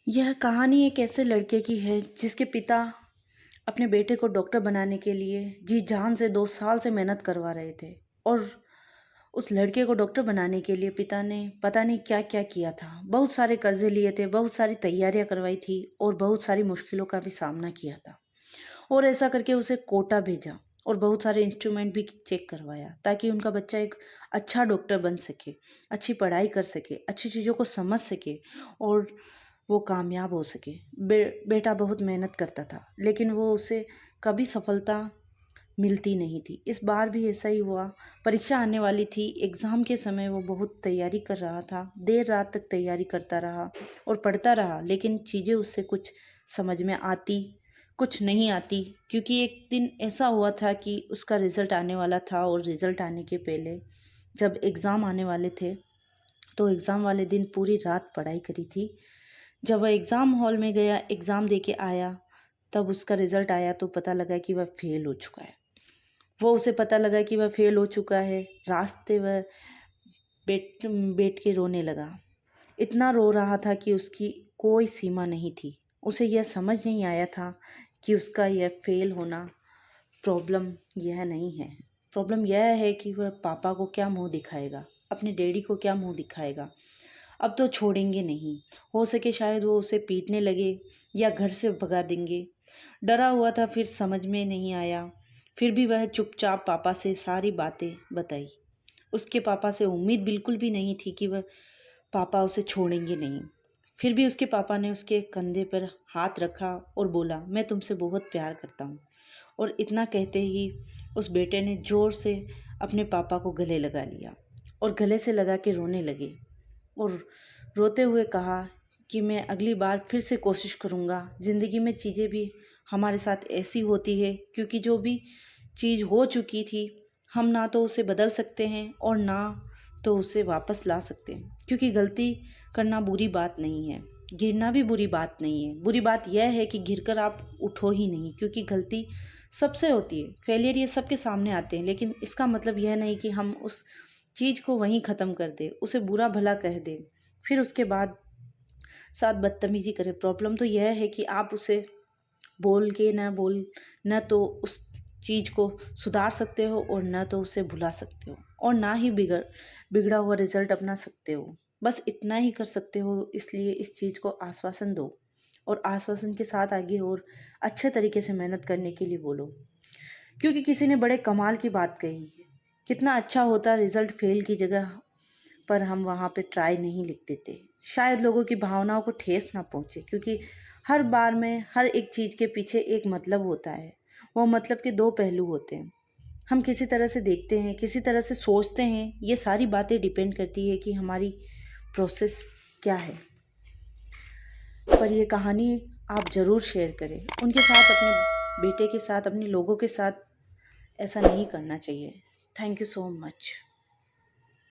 यह कहानी एक ऐसे लड़के की है जिसके पिता अपने बेटे को डॉक्टर बनाने के लिए जी जान से 2 साल से मेहनत करवा रहे थे। और उस लड़के को डॉक्टर बनाने के लिए पिता ने पता नहीं क्या क्या किया था। बहुत सारे कर्जे लिए थे, बहुत सारी तैयारियां करवाई थी और बहुत सारी मुश्किलों का भी सामना किया था। और ऐसा करके उसे कोटा भेजा और बहुत सारे इंस्ट्रूमेंट भी चेक करवाया ताकि उनका बच्चा एक अच्छा डॉक्टर बन सके, अच्छी पढ़ाई कर सके, अच्छी चीज़ों को समझ सके और वो कामयाब हो सके। बेटा बहुत मेहनत करता था लेकिन वो उसे कभी सफलता मिलती नहीं थी। इस बार भी ऐसा ही हुआ। परीक्षा आने वाली थी, एग्ज़ाम के समय वो बहुत तैयारी कर रहा था, देर रात तक तैयारी करता रहा और पढ़ता रहा, लेकिन चीज़ें उससे कुछ समझ में आती, कुछ नहीं आती। क्योंकि एक दिन ऐसा हुआ था कि उसका रिज़ल्ट आने वाला था और रिज़ल्ट आने के पहले जब एग्ज़ाम आने वाले थे तो एग्ज़ाम वाले दिन पूरी रात पढ़ाई करी थी। जब वह एग्ज़ाम हॉल में गया, एग्ज़ाम दे के आया, तब उसका रिज़ल्ट आया तो पता लगा कि वह फ़ेल हो चुका है। उसे पता लगा कि वह फ़ेल हो चुका है। रास्ते वह बैठ बैठ के रोने लगा। इतना रो रहा था कि उसकी कोई सीमा नहीं थी। उसे यह समझ नहीं आया था कि उसका यह फ़ेल होना प्रॉब्लम यह नहीं है। प्रॉब्लम यह है कि वह पापा को क्या मुँह दिखाएगा, अपने डैडी को क्या मुँह दिखाएगा। अब तो छोड़ेंगे नहीं। हो सके शायद वो उसे पीटने लगे या घर से भगा देंगे। डरा हुआ था, फिर समझ में नहीं आया। फिर भी वह चुपचाप पापा से सारी बातें बताई। उसके पापा से उम्मीद बिल्कुल भी नहीं थी कि वह पापा उसे छोड़ेंगे नहीं। फिर भी उसके पापा ने उसके कंधे पर हाथ रखा और बोला, मैं तुमसे बहुत प्यार करता हूँ। और इतना कहते ही उस बेटे ने ज़ोर से अपने पापा को गले लगा लिया और गले से लगा के रोने लगे और रोते हुए कहा कि मैं अगली बार फिर से कोशिश करूँगा। ज़िंदगी में चीज़ें भी हमारे साथ ऐसी होती है, क्योंकि जो भी चीज़ हो चुकी थी हम ना तो उसे बदल सकते हैं और ना तो उसे वापस ला सकते हैं। क्योंकि गलती करना बुरी बात नहीं है, गिरना भी बुरी बात नहीं है। बुरी बात यह है कि गिरकर आप उठो ही नहीं, क्योंकि गलती सबसे होती है, फेलियर ये सबके सामने आते हैं। लेकिन इसका मतलब यह नहीं कि हम उस चीज़ को वहीं ख़त्म कर दें, उसे बुरा भला कह दें, फिर उसके बाद साथ बदतमीज़ी करें। प्रॉब्लम तो यह है कि आप उसे बोल के न तो उस चीज़ को सुधार सकते हो और न तो उसे भुला सकते हो और ना ही बिगड़ा हुआ रिज़ल्ट अपना सकते हो। बस इतना ही कर सकते हो। इसलिए इस चीज़ को आश्वासन दो और आश्वासन के साथ आगे और अच्छे तरीके से मेहनत करने के लिए बोलो। क्योंकि किसी ने बड़े कमाल की बात कही है, कितना अच्छा होता रिज़ल्ट फेल की जगह पर हम वहाँ पे ट्राई नहीं लिख देते। शायद लोगों की भावनाओं को ठेस ना पहुँचे, क्योंकि हर बार में हर एक चीज़ के पीछे एक मतलब होता है। वो मतलब के 2 पहलू होते हैं। हम किसी तरह से देखते हैं, किसी तरह से सोचते हैं। ये सारी बातें डिपेंड करती है कि हमारी प्रोसेस क्या है। पर ये कहानी आप ज़रूर शेयर करें उनके साथ, अपने बेटे के साथ, अपने लोगों के साथ। ऐसा नहीं करना चाहिए। Thank you so much.